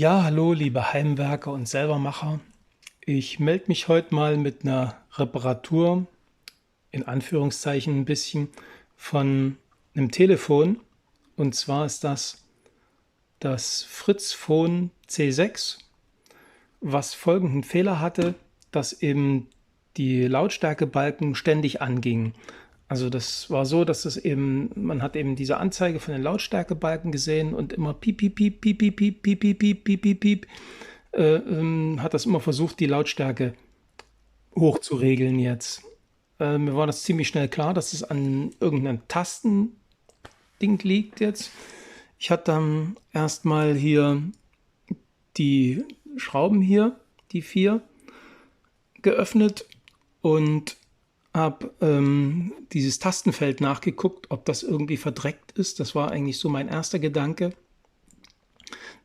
Ja, hallo, liebe Heimwerker und Selbermacher. Ich melde mich heute mal mit einer Reparatur, in Anführungszeichen ein bisschen, von einem Telefon. Und zwar ist das Fritzphone C6, was folgenden Fehler hatte, dass eben die Lautstärkebalken ständig angingen. Also das war so, dass man hat eben diese Anzeige von den Lautstärkebalken gesehen und immer piep, piep, piep, piep, piep, piep, piep, piep, piep, piep, piep, piep, hat das immer versucht, die Lautstärke hoch zu regeln jetzt. Mir war das ziemlich schnell klar, dass es an irgendeinem Tastending liegt jetzt. Ich hatte dann erstmal hier die Schrauben hier, die 4, geöffnet und habe dieses Tastenfeld nachgeguckt, ob das irgendwie verdreckt ist. Das war eigentlich so mein erster Gedanke.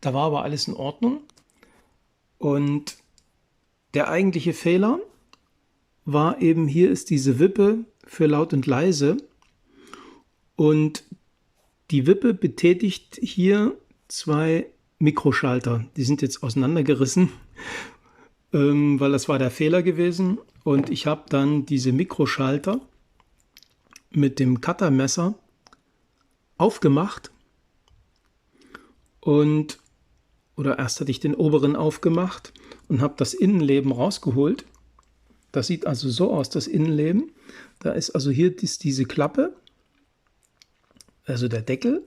Da war aber alles in Ordnung. Und der eigentliche Fehler war eben, hier ist diese Wippe für laut und leise. Und die Wippe betätigt hier 2 Mikroschalter. Die sind jetzt auseinandergerissen, weil das war der Fehler gewesen. Und ich habe dann diese Mikroschalter mit dem Cuttermesser aufgemacht oder erst hatte ich den oberen aufgemacht und habe das Innenleben rausgeholt. Das sieht also so aus, das Innenleben. Da ist also hier diese Klappe, also der Deckel.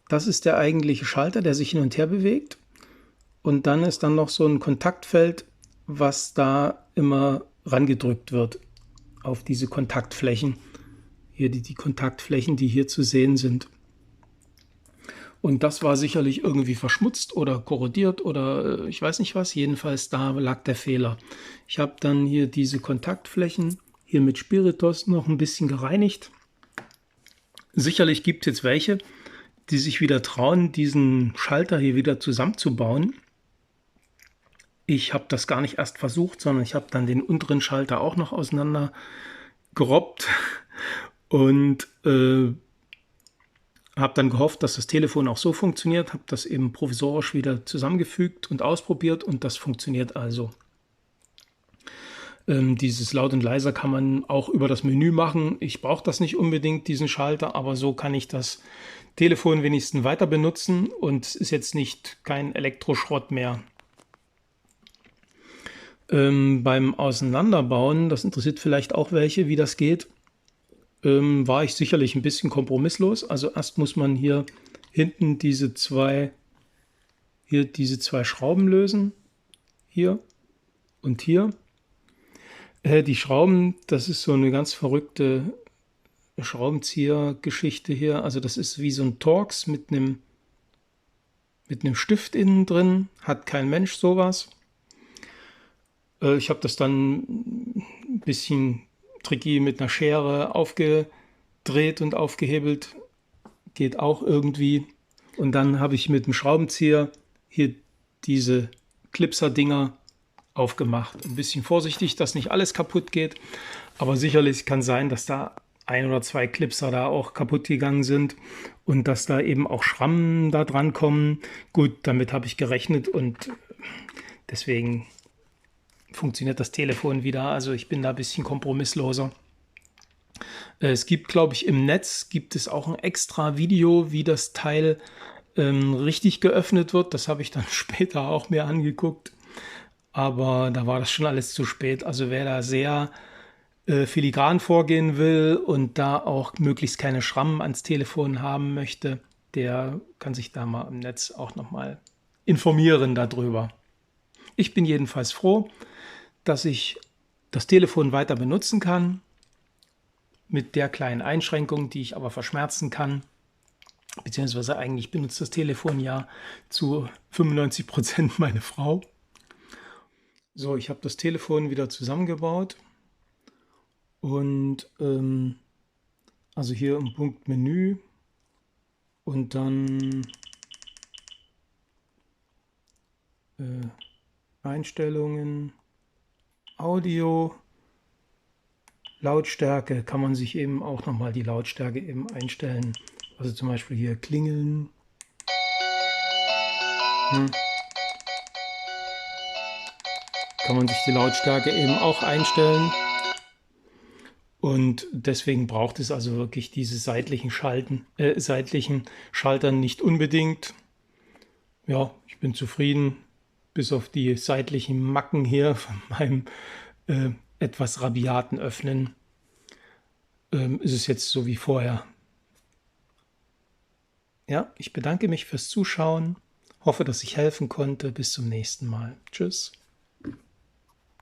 Das ist der eigentliche Schalter, der sich hin und her bewegt. Und dann ist dann noch so ein Kontaktfeld, was da immer rangedrückt wird auf diese Kontaktflächen. Hier die Kontaktflächen, die hier zu sehen sind. Und das war sicherlich irgendwie verschmutzt oder korrodiert oder ich weiß nicht was. Jedenfalls da lag der Fehler. Ich habe dann hier diese Kontaktflächen hier mit Spiritus noch ein bisschen gereinigt. Sicherlich gibt es jetzt welche, die sich wieder trauen, diesen Schalter hier wieder zusammenzubauen. Ich habe das gar nicht erst versucht, sondern ich habe dann den unteren Schalter auch noch auseinander gerobbt und habe dann gehofft, dass das Telefon auch so funktioniert, habe das eben provisorisch wieder zusammengefügt und ausprobiert und das funktioniert also. Dieses Laut und Leiser kann man auch über das Menü machen. Ich brauche das nicht unbedingt, diesen Schalter, aber so kann ich das Telefon wenigstens weiter benutzen und es ist jetzt nicht kein Elektroschrott mehr. Beim Auseinanderbauen, das interessiert vielleicht auch welche, wie das geht, war ich sicherlich ein bisschen kompromisslos. Also erst muss man hier hinten diese zwei Schrauben lösen. Hier und hier. Die Schrauben, das ist so eine ganz verrückte Schraubenzieher-Geschichte hier. Also das ist wie so ein Torx mit einem Stift innen drin. Hat kein Mensch sowas. Ich habe das dann ein bisschen tricky mit einer Schere aufgedreht und aufgehebelt. Geht auch irgendwie. Und dann habe ich mit dem Schraubenzieher hier diese Clipser-Dinger aufgemacht. Ein bisschen vorsichtig, dass nicht alles kaputt geht. Aber sicherlich kann sein, dass da 1 oder 2 Clipser da auch kaputt gegangen sind und dass da eben auch Schrammen da dran kommen. Gut, damit habe ich gerechnet und deswegen funktioniert das Telefon wieder. Also ich bin da ein bisschen kompromissloser. Es gibt, glaube ich, im Netz gibt es auch ein extra Video, wie das Teil richtig geöffnet wird. Das habe ich dann später auch mir angeguckt. Aber da war das schon alles zu spät. Also wer da sehr filigran vorgehen will und da auch möglichst keine Schrammen ans Telefon haben möchte, der kann sich da mal im Netz auch nochmal informieren darüber. Ich bin jedenfalls froh, dass ich das Telefon weiter benutzen kann, mit der kleinen Einschränkung, die ich aber verschmerzen kann. Beziehungsweise eigentlich benutzt das Telefon ja zu 95% meine Frau. So, ich habe das Telefon wieder zusammengebaut und also hier im Punkt Menü und dann Einstellungen, Audio, Lautstärke, kann man sich eben auch nochmal die Lautstärke eben einstellen. Also zum Beispiel hier klingeln. kann man sich die Lautstärke eben auch einstellen. Und deswegen braucht es also wirklich diese seitlichen Schalter nicht unbedingt. Ja, ich bin zufrieden, bis auf die seitlichen Macken hier von meinem etwas rabiaten Öffnen. Ist es jetzt so wie vorher. Ja, ich bedanke mich fürs Zuschauen, hoffe, dass ich helfen konnte. Bis zum nächsten Mal. Tschüss.